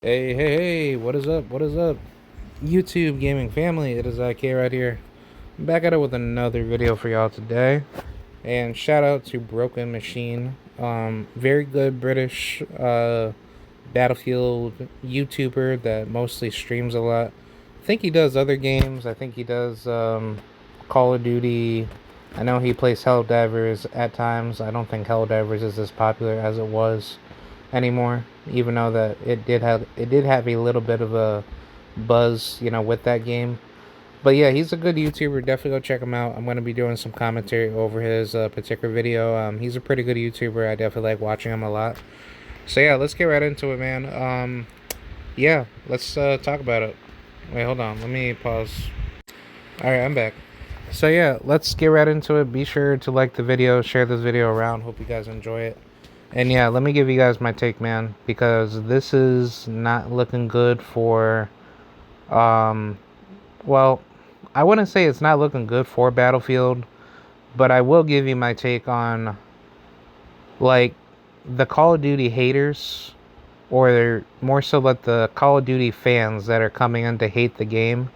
Hey, what is up? What is up? YouTube gaming family, it is IK right here. I'm back at it with another video for y'all today. And shout out to Broken Machine. Very good British Battlefield YouTuber that mostly streams a lot. I think he does other games. I think he does Call of Duty. I know he plays Helldivers at times. I don't think Helldivers is as popular as it was anymore, even though that it did have a little bit of a buzz, with that game. But yeah, he's a good YouTuber. Definitely go check him out. I'm gonna be doing some commentary over his particular video. He's a pretty good YouTuber. I definitely like watching him a lot. So yeah, let's get right into it, man. Yeah, let's talk about it. Wait, hold on. Let me pause. All right, I'm back. So yeah, let's get right into it. Be sure to like the video, share this video around. Hope you guys enjoy it. And yeah, let me give you guys my take, man, because this is not looking good for, um, well, I wouldn't say it's not looking good for Battlefield, but I will give you my take on, like, the Call of Duty haters, or more so like the Call of Duty fans that are coming in to hate the game,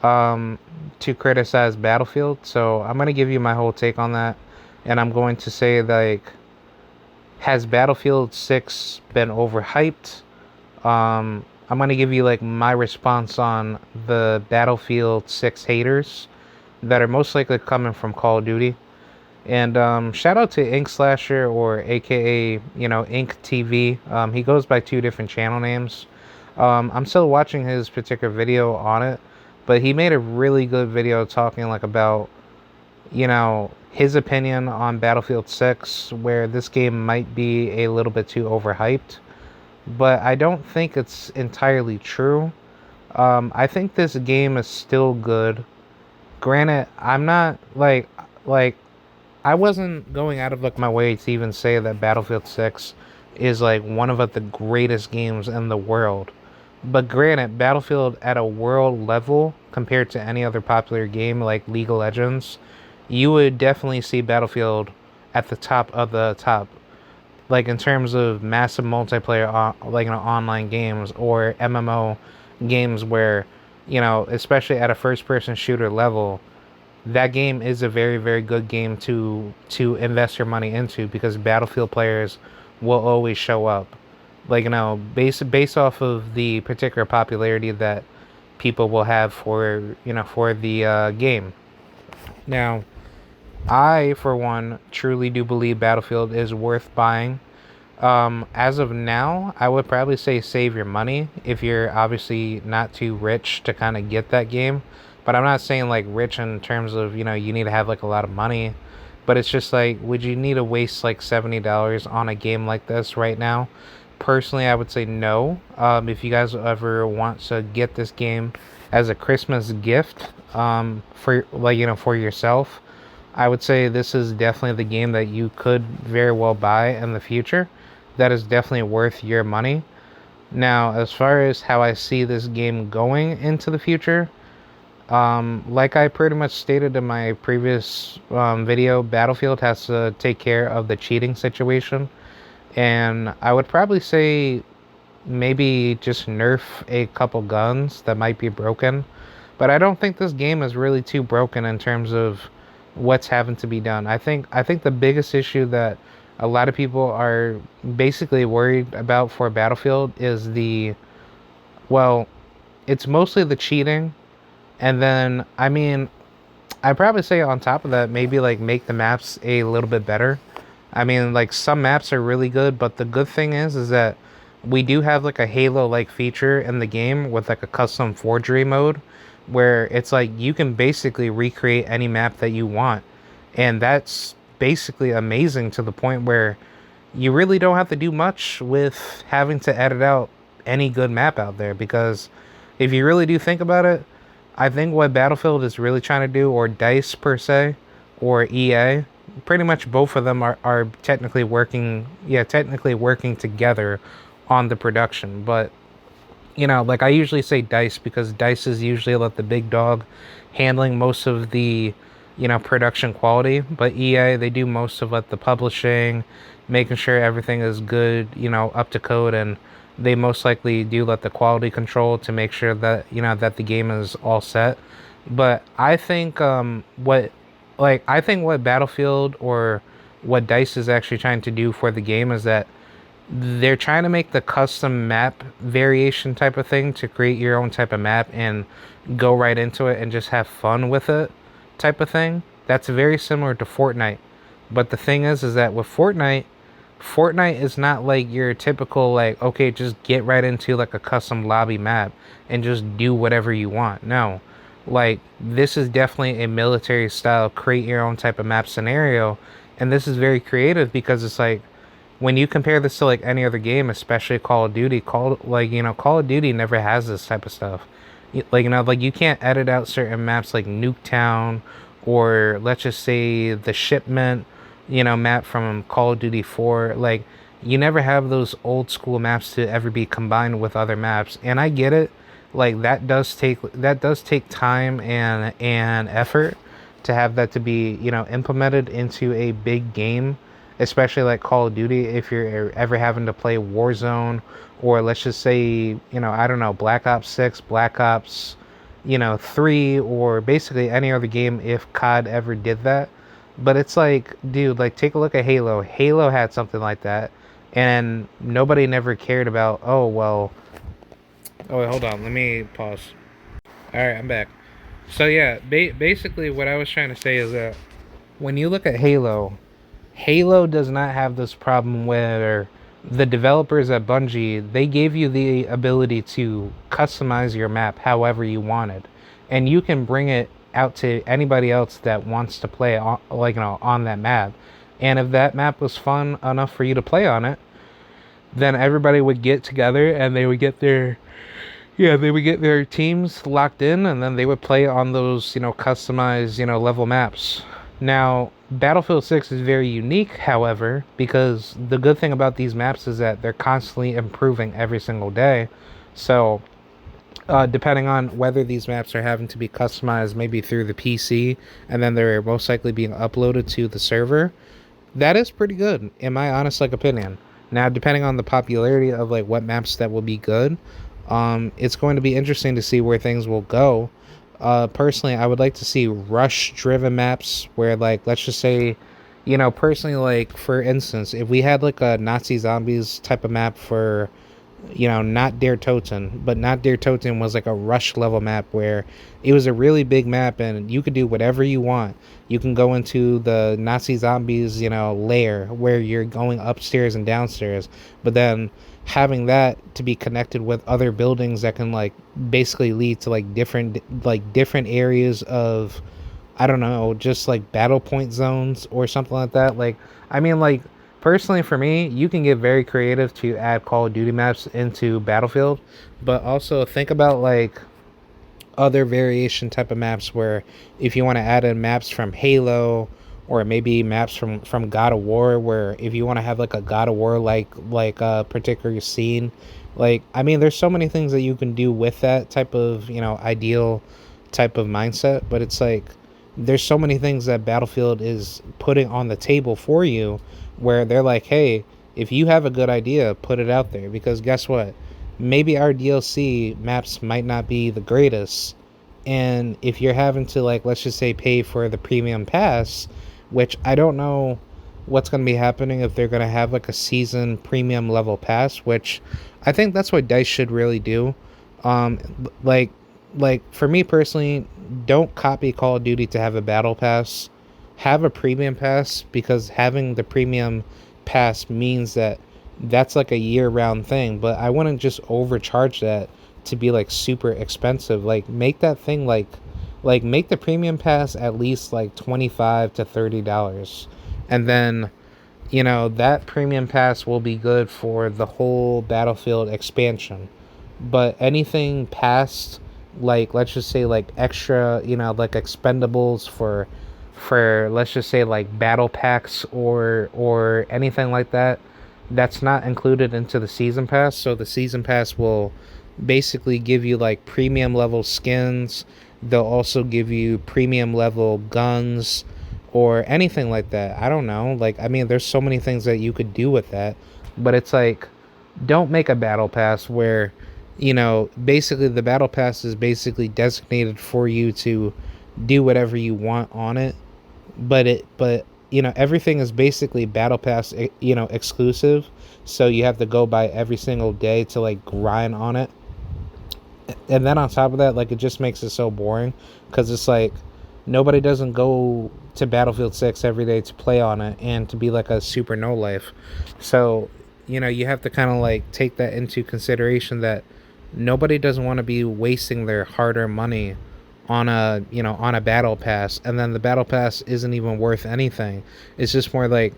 um, to criticize Battlefield. So I'm going to give you my whole take on that, and I'm going to say, like, has Battlefield 6 been overhyped? I'm gonna give you like my response on the Battlefield 6 haters that are most likely coming from Call of Duty. And shout out to Ink Slasher, or AKA Ink TV. He goes by two different channel names. I'm still watching his particular video on it, but he made a really good video talking like about his opinion on Battlefield 6, where this game might be a little bit too overhyped. But I don't think it's entirely true. I think this game is still good. Granted, I'm not like I wasn't going out of like my way to even say that Battlefield 6 is like one of the greatest games in the world. But granted, Battlefield at a world level compared to any other popular game like League of Legends, you would definitely see Battlefield at the top of the top. Like in terms of massive multiplayer, like online games or MMO games where, especially at a first-person shooter level, that game is a very, very good game to invest your money into, because Battlefield players will always show up. Like, based off of the particular popularity that people will have for the game. Now, I, for one, truly do believe Battlefield is worth buying. As of now, I would probably say save your money if you're obviously not too rich to kind of get that game. But I'm not saying like rich in terms of, you need to have like a lot of money. But it's just like, would you need to waste like $70 on a game like this right now? Personally, I would say no. If you guys ever want to get this game as a Christmas gift, for like, for yourself, I would say this is definitely the game that you could very well buy in the future. That is definitely worth your money. Now, as far as how I see this game going into the future, like I pretty much stated in my previous video, Battlefield has to take care of the cheating situation. And I would probably say maybe just nerf a couple guns that might be broken. But I don't think this game is really too broken in terms of what's having to be done. I think the biggest issue that a lot of people are basically worried about for Battlefield is well, it's mostly the cheating. And then, I mean, I'd probably say on top of that, maybe like make the maps a little bit better. I mean, like some maps are really good, but the good thing is that we do have like a Halo-like feature in the game with like a custom forgery mode, where it's like you can basically recreate any map that you want, and that's basically amazing to the point where you really don't have to do much with having to edit out any good map out there. Because if you really do think about it, I think what Battlefield is really trying to do, or DICE per se, or EA, pretty much both of them are technically working, yeah, technically working together on the production. But, like I usually say DICE because DICE is usually like the big dog handling most of the, production quality. But EA, they do most of like the publishing, making sure everything is good, up to code, and they most likely do let the quality control to make sure that that the game is all set. But I think I think what Battlefield or what Dice is actually trying to do for the game is that they're trying to make the custom map variation type of thing to create your own type of map and go right into it and just have fun with it type of thing. That's very similar to Fortnite. But the thing is that with Fortnite is not like your typical like okay, just get right into like a custom lobby map and just do whatever you want. No. Like this is definitely a military style create your own type of map scenario, and this is very creative because it's like when you compare this to like any other game, especially Call of Duty, Call of Duty never has this type of stuff. Like like you can't edit out certain maps like Nuketown or let's just say the Shipment, map from Call of Duty 4. Like you never have those old school maps to ever be combined with other maps. And I get it. Like that does take time and effort to have that to be, implemented into a big game, especially like Call of Duty, if you're ever having to play Warzone or let's just say, I don't know, Black Ops 6, Black Ops, 3, or basically any other game if COD ever did that. But it's like, dude, like take a look at Halo. Halo had something like that, and nobody never cared about, oh, well, oh, wait, hold on, let me pause. All right, I'm back. So yeah, basically what I was trying to say is that when you look at Halo does not have this problem where the developers at Bungie, they gave you the ability to customize your map however you wanted, and you can bring it out to anybody else that wants to play on, like on that map. And if that map was fun enough for you to play on it, then everybody would get together and they would get their they would get their teams locked in, and then they would play on those, customized, level maps. Now, Battlefield 6 is very unique, however, because the good thing about these maps is that they're constantly improving every single day. So, depending on whether these maps are having to be customized maybe through the PC, and then they're most likely being uploaded to the server, that is pretty good, in my honest opinion. Now, depending on the popularity of like what maps that will be good, it's going to be interesting to see where things will go. Personally, I would like to see rush-driven maps where, like, let's just say, personally, like for instance, if we had like a Nazi zombies type of map for, not Der Toten, but not Der Toten was like a rush level map where it was a really big map and you could do whatever you want. You can go into the Nazi zombies, lair where you're going upstairs and downstairs, but then having that to be connected with other buildings that can like basically lead to like different areas of, I don't know, just like battle point zones or something like that. Like, I mean, like, personally for me, you can get very creative to add Call of Duty maps into Battlefield, but also think about like other variation type of maps where if you want to add in maps from Halo or maybe maps from God of War, where if you want to have like a God of War like a particular scene, like I mean there's so many things that you can do with that type of, ideal type of mindset, but it's like there's so many things that Battlefield is putting on the table for you where they're like, hey, if you have a good idea, put it out there, because guess what, maybe our DLC maps might not be the greatest, and if you're having to like let's just say pay for the premium pass, which I don't know what's going to be happening if they're going to have like a season premium level pass, which I think that's what Dice should really do. um like for me personally, don't copy Call of Duty to have a battle pass. Have a premium pass, because having the premium pass means that that's like a year-round thing, but I wouldn't just overcharge that to be like super expensive. Like make that thing like make the premium pass at least like $25 to $30, and then that premium pass will be good for the whole Battlefield expansion. But anything past, like let's just say like extra, like expendables for let's just say like battle packs or anything like that, that's not included into the season pass. So the season pass will basically give you like premium level skins. They'll also give you premium level guns or anything like that. I don't know. Like, I mean, there's so many things that you could do with that, but it's like don't make a battle pass where, basically the battle pass is basically designated for you to do whatever you want on it, but everything is basically battle pass, exclusive, so you have to go by every single day to like grind on it. And then on top of that, like, it just makes it so boring because it's like nobody doesn't go to Battlefield 6 every day to play on it and to be like a super no life. So you have to kind of like take that into consideration, that nobody doesn't want to be wasting their hard-earned money on a battle pass, and then the battle pass isn't even worth anything. It's just more like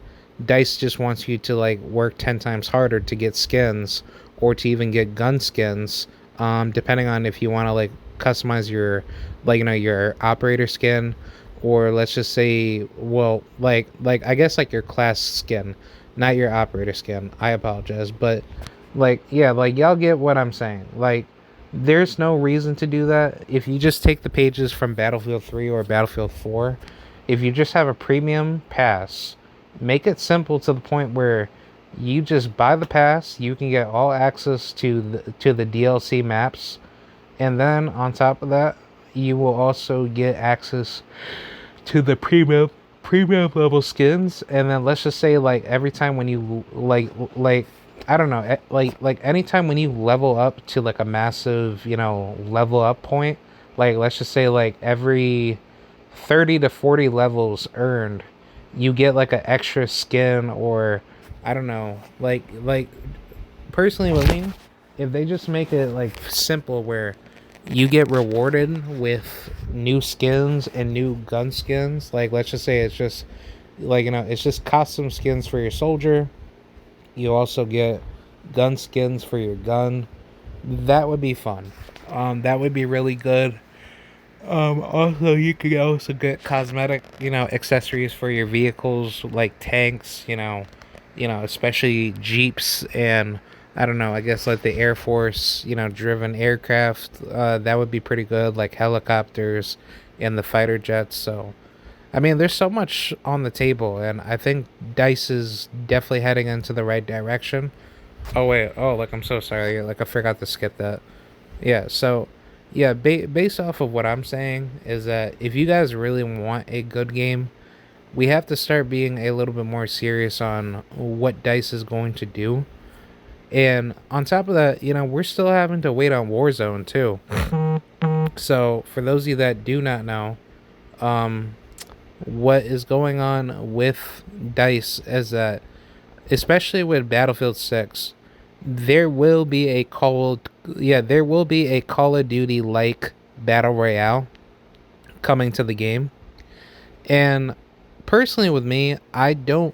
Dice just wants you to like work 10 times harder to get skins, or to even get gun skins, depending on if you want to like customize your, like, your operator skin, or let's just say, well, like I guess like your class skin, not your operator skin. I apologize, but like, yeah, like, y'all get what I'm saying. Like, there's no reason to do that. If you just take the pages from Battlefield 3 or Battlefield 4, if you just have a premium pass, make it simple to the point where you just buy the pass, you can get all access to the DLC maps, and then on top of that, you will also get access to the premium level skins. And then let's just say, like, every time when you like I don't know, like anytime when you level up to like a massive, level up point, like let's just say like every 30 to 40 levels earned, you get like an extra skin, or I don't know, like personally with me, if they just make it like simple where you get rewarded with new skins and new gun skins, like let's just say it's just like, it's just custom skins for your soldier, you also get gun skins for your gun, that would be fun. That would be really good. Also, you could also get cosmetic, accessories for your vehicles, like tanks, especially jeeps, and I don't know, I guess like the Air Force, driven aircraft. That would be pretty good, like helicopters and the fighter jets. So, I mean, there's so much on the table, and I think Dice is definitely heading into the right direction. Oh wait, oh, like, I'm so sorry, like I forgot to skip that. Yeah, so yeah, based off of what I'm saying is that if you guys really want a good game, we have to start being a little bit more serious on what Dice is going to do. And on top of that, we're still having to wait on Warzone too. So for those of you that do not know, um, what is going on with Dice is that, especially with Battlefield 6, there will be a Call of Duty like battle royale coming to the game. And personally with me, I don't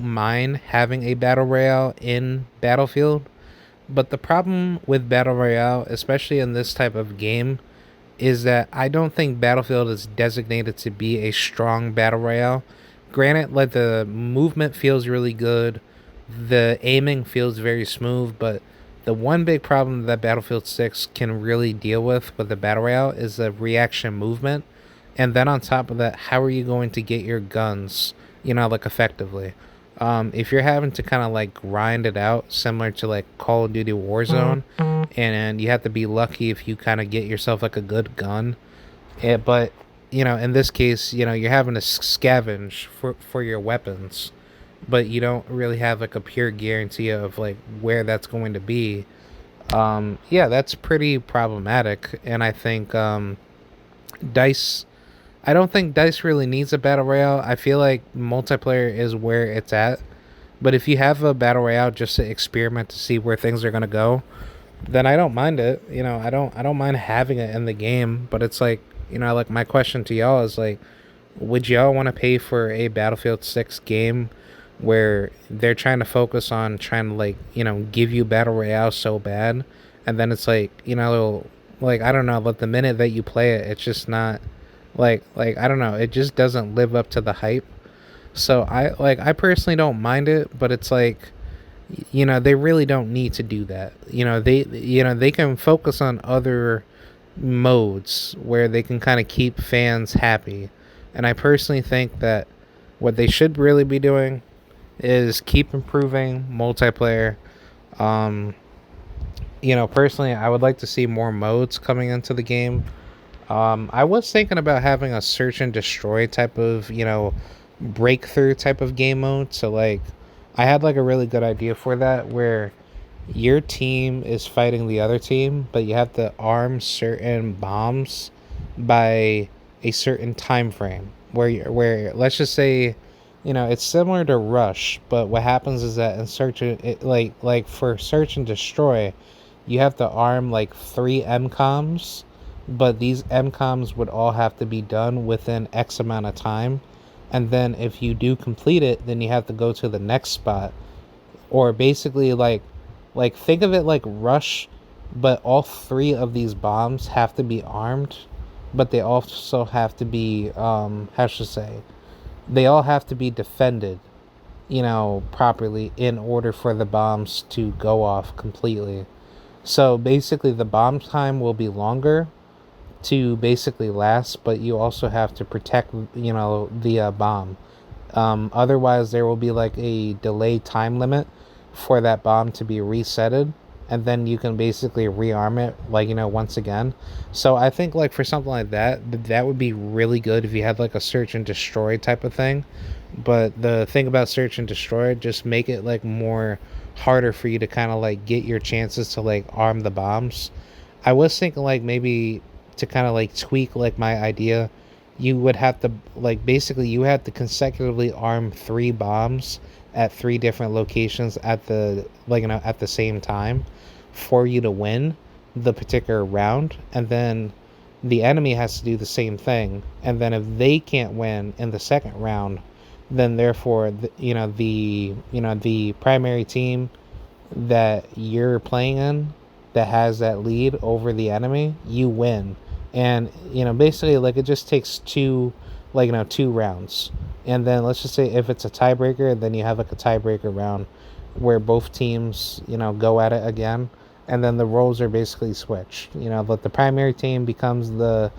mind having a battle royale in Battlefield, but the problem with battle royale, especially in this type of game, is that I don't think Battlefield is designated to be a strong battle royale. Granted, like, the movement feels really good, the aiming feels very smooth, but the one big problem that Battlefield 6 can really deal with the battle royale is the reaction movement. And then on top of that, how are you going to get your guns, like, effectively? If you're having to kind of like grind it out, similar to like Call of Duty Warzone, and you have to be lucky if you kind of get yourself like a good gun. But in this case, you're having to scavenge for your weapons, but you don't really have like a pure guarantee of like where that's going to be. Yeah, that's pretty problematic, and I think Dice. I don't think Dice really needs a battle royale. I feel like multiplayer is where it's at. But if you have a battle royale just to experiment to see where things are gonna go, then I don't mind it. I don't mind having it in the game. But it's like, like, my question to y'all is like, would y'all want to pay for a Battlefield 6 game where they're trying to focus on trying to like, give you battle royale so bad, and then it's like, like, I don't know, but the minute that you play it, it's just not like I don't know, it just doesn't live up to the hype. So I personally don't mind it, but it's like, they really don't need to do that. They can focus on other modes where they can kind of keep fans happy. And I personally think that what they should really be doing is keep improving multiplayer. Um, Personally, I would like to see more modes coming into the game. I was thinking about having a search and destroy type of, breakthrough type of game mode. So, like, I had like a really good idea for that where your team is fighting the other team, but you have to arm certain bombs by a certain time frame. Where let's just say, it's similar to Rush, but what happens is that in search like for search and destroy, you have to arm like three MCOMs, but these MCOMs would all have to be done within X amount of time. And then if you do complete it, then you have to go to the next spot. Or basically like think of it like Rush, but all three of these bombs have to be armed, but they also have to be how should I say? They all have to be defended, properly in order for the bombs to go off completely. So basically, the bomb time will be longer to basically last, but you also have to protect, the bomb. Otherwise, there will be like a delay time limit for that bomb to be resetted, and then you can basically rearm it, like, once again. So I think like for something like that, that would be really good if you had like a search and destroy type of thing. But the thing about search and destroy, just make it like more harder for you to kind of like get your chances to like arm the bombs. I was thinking like maybe to kind of like tweak like my idea, you would have to like basically you have to consecutively arm three bombs at three different locations at the like at the same time for you to win the particular round, and then the enemy has to do the same thing, and then if they can't win in the second round, then therefore the primary team that you're playing in that has that lead over the enemy, you win. And basically like it just takes two rounds. And then let's just say if it's a tiebreaker, then you have like a tiebreaker round where both teams, go at it again, and then the roles are basically switched. But the primary team becomes the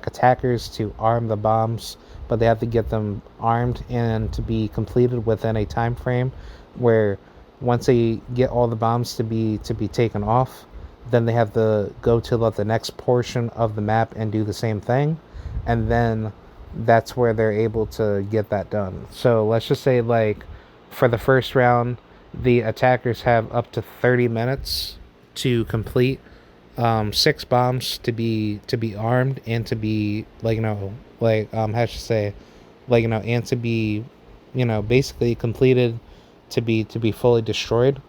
attackers to arm the bombs, but they have to get them armed and to be completed within a time frame where once they get all the bombs to be taken off, then they have to go to the next portion of the map and do the same thing, and then that's where they're able to get that done. So let's just say like for the first round, the attackers have up to 30 minutes to complete six bombs to be armed and to be how should I say and to be basically completed to be fully destroyed.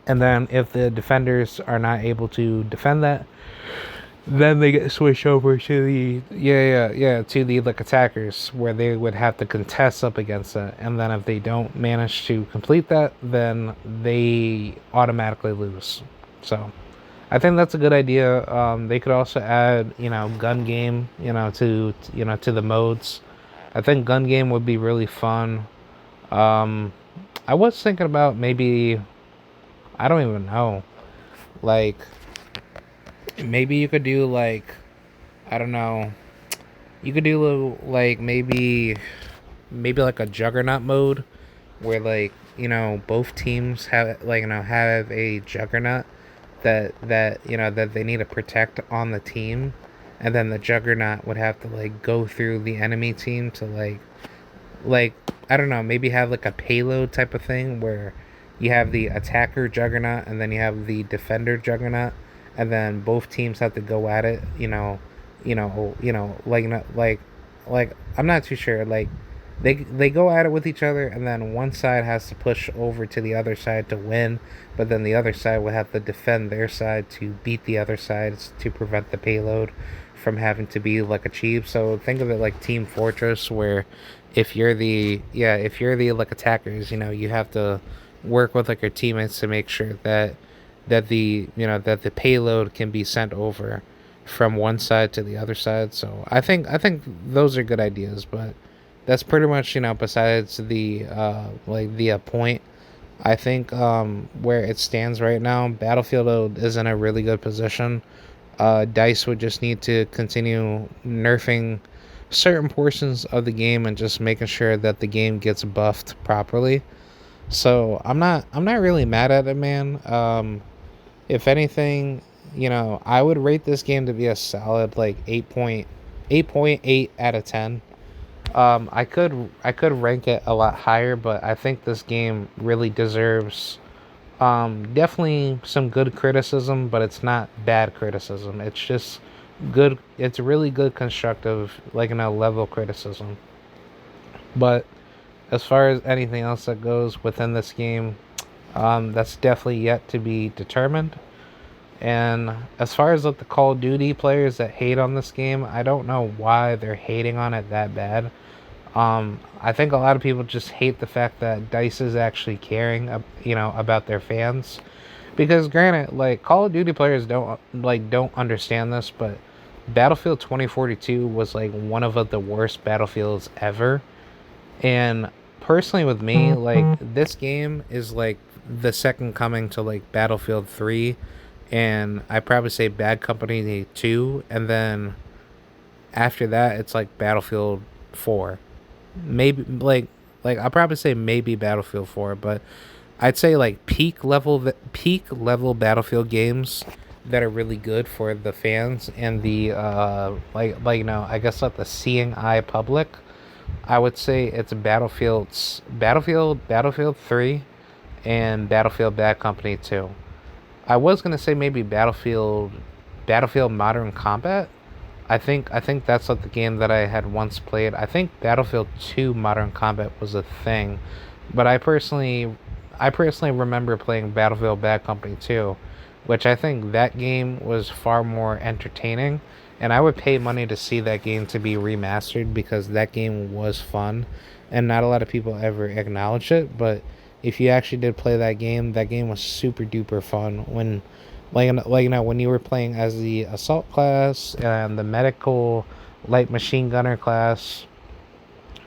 And then if the defenders are not able to defend that, then they get switched over to the to the like attackers where they would have to contest up against it. And then if they don't manage to complete that, then they automatically lose. So I think that's a good idea. They could also add gun game to the modes. I think gun game would be really fun. Um, I was thinking about maybe, I don't even know, like maybe you could do like, I don't know, you could do like maybe like a juggernaut mode where like both teams have have a juggernaut that they need to protect on the team, and then the juggernaut would have to like go through the enemy team to like I don't know, maybe have like a payload type of thing where you have the attacker juggernaut and then you have the defender juggernaut, and then both teams have to go at it. Like I'm not too sure. Like they go at it with each other, and then one side has to push over to the other side to win, but then the other side would have to defend their side to beat the other side to prevent the payload from having to be like achieved. So think of it like Team Fortress, where if you're the like attackers, you have to work with like your teammates to make sure that the payload can be sent over from one side to the other side. So I think those are good ideas, but that's pretty much besides the point. I think where it stands right now, Battlefield is in a really good position. Dice would just need to continue nerfing certain portions of the game and just making sure that the game gets buffed properly. So I'm not really mad at it, man. If anything, I would rate this game to be a solid like 8.8 out of 10. I could rank it a lot higher, but I think this game really deserves definitely some good criticism, but it's not bad criticism. It's just good. It's really good constructive, like level criticism. But as far as anything else that goes within this game, that's definitely yet to be determined. And as far as like the Call of Duty players that hate on this game, I don't know why they're hating on it that bad. I think a lot of people just hate the fact that Dice is actually caring, about their fans. Because granted, like Call of Duty players don't understand this, but Battlefield 2042 was like one of the worst battlefields ever. And personally, with me, like this game is like the second coming to like Battlefield 3, and I probably say Bad Company 2, and then after that, it's like Battlefield 4. Maybe like I'll probably say maybe Battlefield 4, but I'd say like peak level Battlefield games that are really good for the fans and the I guess like the seeing eye public. I would say it's Battlefield 3 and Battlefield Bad Company 2. I was gonna say maybe Battlefield Modern Combat. I think that's like the game that I had once played. I think Battlefield 2 Modern Combat was a thing, but I personally remember playing Battlefield Bad Company 2, which I think that game was far more entertaining, and I would pay money to see that game to be remastered because that game was fun, and not a lot of people ever acknowledge it. But if you actually did play that game was super duper fun when when you were playing as the assault class and the medical light machine gunner class.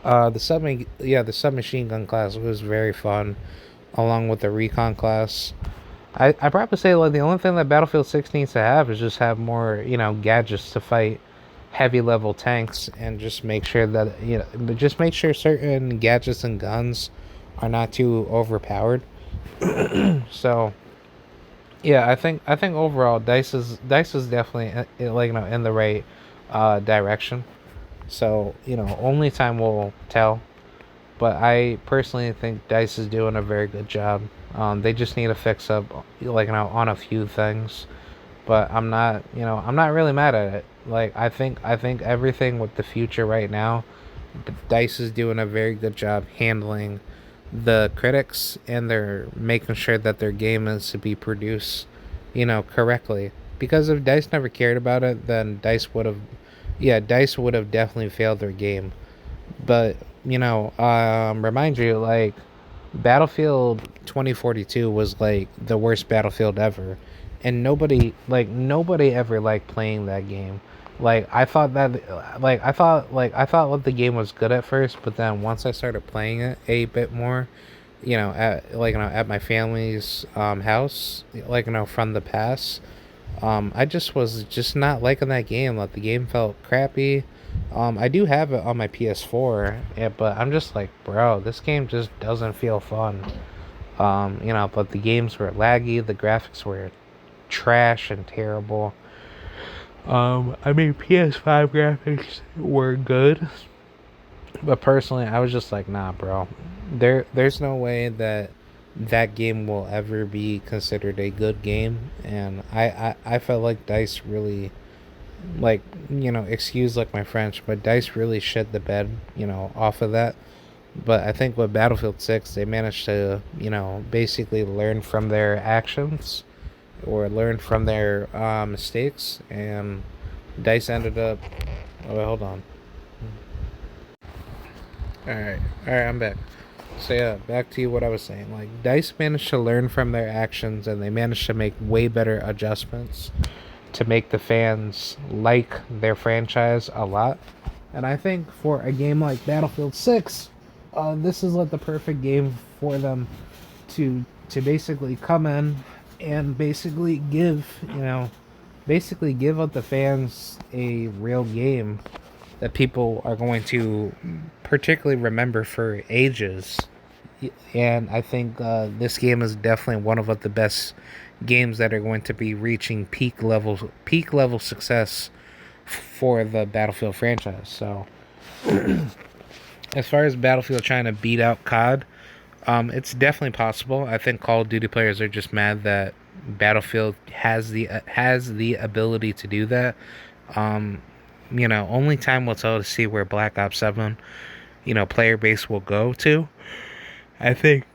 The submachine gun class was very fun, along with the recon class. I probably say like the only thing that Battlefield 6 needs to have is just have more gadgets to fight heavy level tanks, and just make sure that but just make sure certain gadgets and guns are not too overpowered. So yeah, I think overall Dice is definitely in the right direction. So only time will tell. But I personally think Dice is doing a very good job. They just need to fix up on a few things. But I'm not really mad at it. Like I think everything with the future right now, Dice is doing a very good job handling the critics, and they're making sure that their game is to be produced, correctly. Because if Dice never cared about it, then Dice would have definitely failed their game. But remind you, like Battlefield 2042 was like the worst Battlefield ever, and nobody ever liked playing that game. I thought what the game was good at first, but then once I started playing it a bit more, at my family's house, from the past, I just was just not liking that game. Like the game felt crappy. I do have it on my PS4, yeah, but I'm just like, bro, this game just doesn't feel fun. But the games were laggy, the graphics were trash and terrible. I mean, PS5 graphics were good, but personally, I was just like, nah, bro. There's no way that that game will ever be considered a good game, and I felt like Dice really, like excuse like my French, but Dice really shit the bed, off of that. But I think with Battlefield 6, they managed to, basically learn from their actions or learn from their mistakes, and Dice ended up. Oh, wait, hold on. All right, I'm back. So yeah, back to you what I was saying. Like Dice managed to learn from their actions, and they managed to make way better adjustments to make the fans like their franchise a lot. And I think for a game like Battlefield 6, this is like the perfect game for them to basically come in and basically give up the fans a real game that people are going to particularly remember for ages. and I think this game is definitely one of the best games that are going to be reaching peak level success for the Battlefield franchise. So, as far as Battlefield trying to beat out COD, it's definitely possible. I think Call of Duty players are just mad that Battlefield has the ability to do that. Um, only time will tell to see where Black Ops 7, player base will go to. I think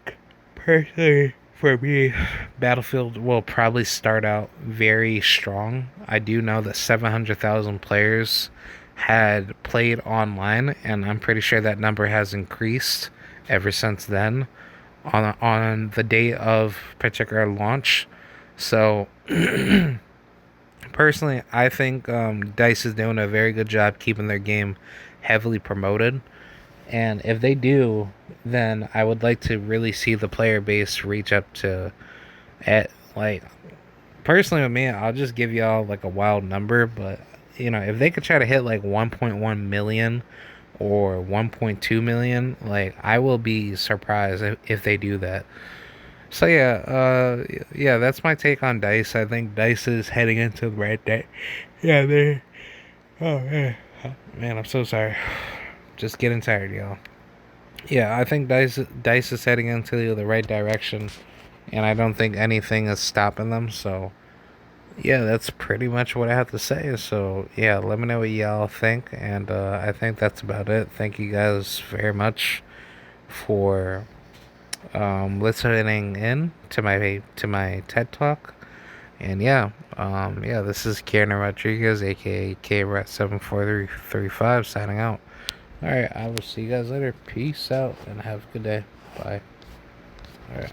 personally for me, Battlefield will probably start out very strong. I do know that 700,000 players had played online, and I'm pretty sure that number has increased ever since then on the day of particular launch. So personally, I think Dice is doing a very good job keeping their game heavily promoted. And if they do, then I would like to really see the player base reach up to, at like, personally with me, I'll just give y'all like a wild number, but if they could try to hit like 1.1 million or 1.2 million, like I will be surprised if they do that. So yeah, that's my take on Dice. I think Dice is heading into the right day. Yeah, they. Oh man, I'm so sorry. Just getting tired, y'all. Yeah, I think Dice is heading into the right direction, and I don't think anything is stopping them. So yeah, that's pretty much what I have to say. So yeah, let me know what y'all think, and I think that's about it. Thank you guys very much for listening in to my TED talk. And yeah, this is Kieran Rodriguez, aka KRat74335, signing out. All right, I will see you guys later. Peace out and have a good day. Bye. All right.